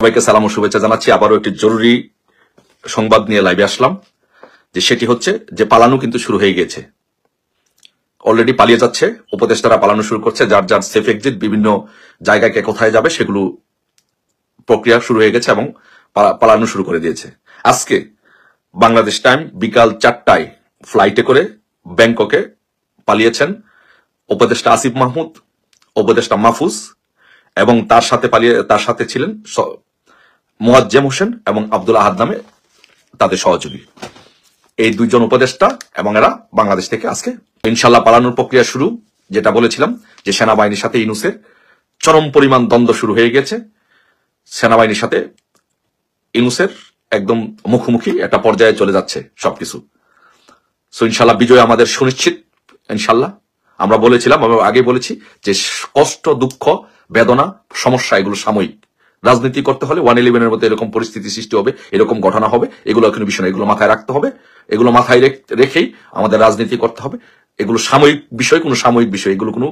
সবাইকে সালাম ও শুভেচ্ছা জানাচ্ছি। আবারও একটি জরুরি সংবাদ নিয়ে লাইভে আসলাম, যে সেটি হচ্ছে যে পালানো কিন্তু শুরু হয়ে গেছে। অলরেডি পালিয়ে যাচ্ছে, উপদেষ্টারা পালানো শুরু করছে। যার যার সেফ এক্সিট বিভিন্ন জায়গায় কে কোথায় যাবে সেগুলো প্রক্রিয়া শুরু হয়ে গেছে এবং পালানো শুরু করে দিয়েছে। আজকে বাংলাদেশ টাইম বিকাল 4টায় ফ্লাইটে করে ব্যাংককে পালিয়েছেন উপদেষ্টা আসিফ মাহমুদ, উপদেষ্টা মাহফুজ এবং তার সাথে ছিলেন মোয়াজ্জেম হোসেন এবং আব্দুল আহাদ নামে তাদের সহযোগী। এই দুইজন উপদেষ্টা এবং এরা বাংলাদেশ থেকে আজকে ইনশাল্লাহ পালানোর প্রক্রিয়া শুরু। যেটা বলেছিলাম যে সেনাবাহিনীর সাথে ইউনূসের চরম পরিমাণ দ্বন্দ্ব শুরু হয়ে গেছে। সেনাবাহিনীর সাথে ইউনূসের একদম মুখোমুখি একটা পর্যায়ে চলে যাচ্ছে সবকিছু। সো ইনশাল্লাহ বিজয় আমাদের সুনিশ্চিত। ইনশাল্লাহ আমরা বলেছিলাম, আমরা আগে বলেছি যে কষ্ট, দুঃখ, বেদনা, সমস্যা এগুলো সাময়িক। রাজনীতি করতে হলে 111-এর মধ্যে এরকম পরিস্থিতি সৃষ্টি হবে, এরকম ঘটনা হবে, এগুলো কোনো বিষয় না। এগুলো মাথায় রাখতে হবে, এগুলো মাথায় রেখেই আমাদের রাজনীতি করতে হবে। এগুলো সাময়িক বিষয়, কোনো সাময়িক বিষয়, এগুলো কোনো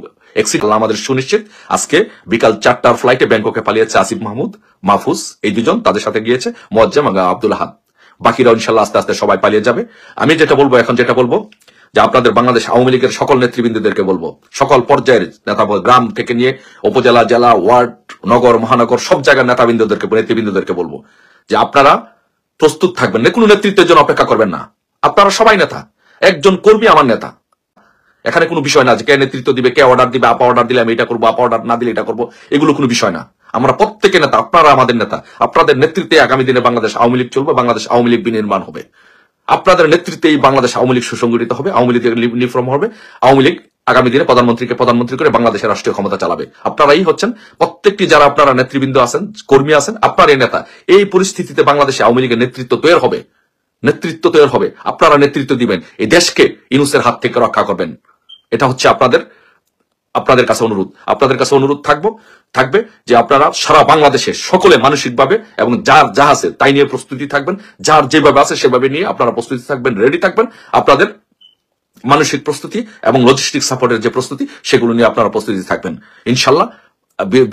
আমাদের সুনিশ্চিত। আজকে বিকাল 4টার ফ্লাইটে ব্যাংককে পালিয়েছে আসিফ মাহমুদ, মাহফুজ, এই দুজন। তাদের সাথে গিয়েছে মোয়াজ্জেম এবং আব্দুল আহাদ। বাকিরা ইনশাল্লাহ আস্তে আস্তে সবাই পালিয়ে যাবে। আমি যেটা বলবো যে আপনাদের বাংলাদেশ আওয়ামী লীগের সকল নেতৃবৃন্দদেরকে বলবো, সকল পর্যায়ের নেতা, গ্রাম থেকে নিয়ে উপজেলা, জেলা, ওয়ার্ড, নগর, মহানগর, সব জায়গার নেতৃবৃন্দদেরকে বলবো যে আপনারা প্রস্তুত থাকবেন। কোনো নেতৃত্বের জন্য অপেক্ষা করবেন না। আপনারা সবাই নেতা, একজন কর্মী আমার নেতা। এখানে কোনো বিষয় না যে কে নেতৃত্ব দিবে, কে অর্ডার দিবে, আপা অর্ডার দিলে আমি এটা করবো, আপা অর্ডার না দিলে এটা করবো, এগুলো কোনো বিষয় না। আমরা প্রত্যেকে নেতা, আপনারা আমাদের নেতা। আপনাদের নেতৃত্বে আগামী দিনে বাংলাদেশ আওয়ামী লীগ চলবে, বাংলাদেশ আওয়ামী লীগ বিনির্মাণ হবে। আপনাদের নেতৃত্বেই বাংলাদেশ আওয়ামী লীগ সুসংগঠিত হবে, আওয়ামী লীগ রিফর্ম হবে, আওয়ামী লীগ আগামী দিনে প্রধানমন্ত্রী করে বাংলাদেশের রাষ্ট্রীয় ক্ষমতা চালাবে। আপনারাই হচ্ছেন প্রত্যেকটি, যারা আপনারা নেতৃবৃন্দ আছেন, কর্মী আছেন, আপনারাই নেতা। এই পরিস্থিতিতে বাংলাদেশে আওয়ামী লীগের নেতৃত্ব তৈরি হবে। আপনারা নেতৃত্ব দিবেন, এই দেশকে ইউনূসের হাত থেকে রক্ষা করবেন। এটা হচ্ছে আপনাদের কাছে অনুরোধ থাকবে যে আপনারা সারা বাংলাদেশে সকলে মানসিকভাবে এবং যার যা আছে তাই নিয়ে প্রস্তুতি থাকবেন। যার যেভাবে আছে সেভাবে নিয়ে আপনারা প্রস্তুতি থাকবেন, রেডি থাকবেন। আপনাদের মানসিক প্রস্তুতি এবং লজিস্টিক সাপোর্টের যে প্রস্তুতি, সেগুলো নিয়ে আপনারা প্রস্তুতি থাকবেন। ইনশাল্লাহ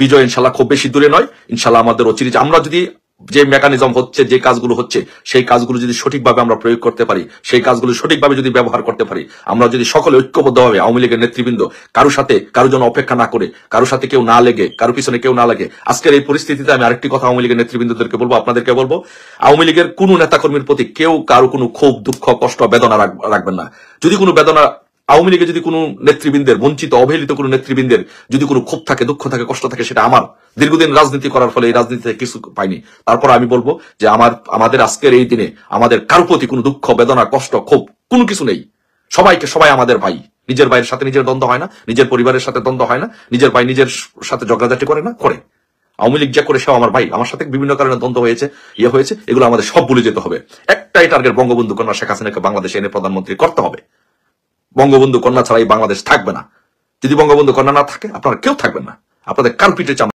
বিজয় ইনশাল্লাহ খুব বেশি দূরে নয়। ইনশাল্লাহ আমাদের অচিরে আমরা যদি যে মেকানিজম হচ্ছে, যে কাজগুলো হচ্ছে, সেই কাজগুলো যদি সঠিকভাবে আমরা প্রয়োগ করতে পারি, সেই কাজগুলো সঠিকভাবে যদি ব্যবহার করতে পারি, আমরা যদি সকলে ঐক্যবদ্ধভাবে আওয়ামী লীগের নেতৃবৃন্দ কারো জন্য অপেক্ষা না করে, কারোর সাথে কেউ না লেগে, কারো পিছনে কেউ না লাগে। আজকের এই পরিস্থিতিতে আমি আরেকটি কথা আওয়ামী লীগের নেতৃবৃন্দদেরকে বলবো, আপনাদেরকে বলবো, আওয়ামী লীগের কোনো নেতাকর্মীর প্রতি কেউ কারো কোনো ক্ষোভ, দুঃখ, কষ্ট, বেদনা রাখবেন না। যদি কোনো বেদনা আওয়ামী লীগের, যদি কোনো নেতৃবৃন্দের, বঞ্চিত অবহেলিত কোনো নেতৃবৃন্দের যদি কোনো ক্ষোভ থাকে, দুঃখ থাকে, কষ্ট থাকে, সেটা আমার দীর্ঘদিন রাজনীতি করার ফলে এই রাজনীতিতে কিছু পাইনি। তারপর আমি বলবো যে আমাদের আজকের এই দিনে আমাদের কারো প্রতি কোনো দুঃখ, বেদনা, কষ্ট, ক্ষোভ কোনো কিছু নেই। সবাই আমাদের ভাই। নিজের ভাইয়ের সাথে নিজের দ্বন্দ্ব হয় না, নিজের পরিবারের সাথে দ্বন্দ্ব হয় না, নিজের ভাই নিজের সাথে ঝগড়াঝাটি করে না, করে। আওয়ামী লীগ যা করে সেও আমার ভাই। আমার সাথে বিভিন্ন কারণে দ্বন্দ্ব হয়েছে, এগুলো আমাদের সব ভুলে যেতে হবে। একটাই টার্গেট, বঙ্গবন্ধু কন্যা শেখ হাসিনাকে বাংলাদেশে এনে প্রধানমন্ত্রী করতে হবে। বঙ্গবন্ধু কন্যা ছাড়াই বাংলাদেশ থাকবে না। যদি বঙ্গবন্ধু কন্যা না থাকে, আপনারা কেউ থাকবেন না। আপনাদের কারো পিঠে চামড়া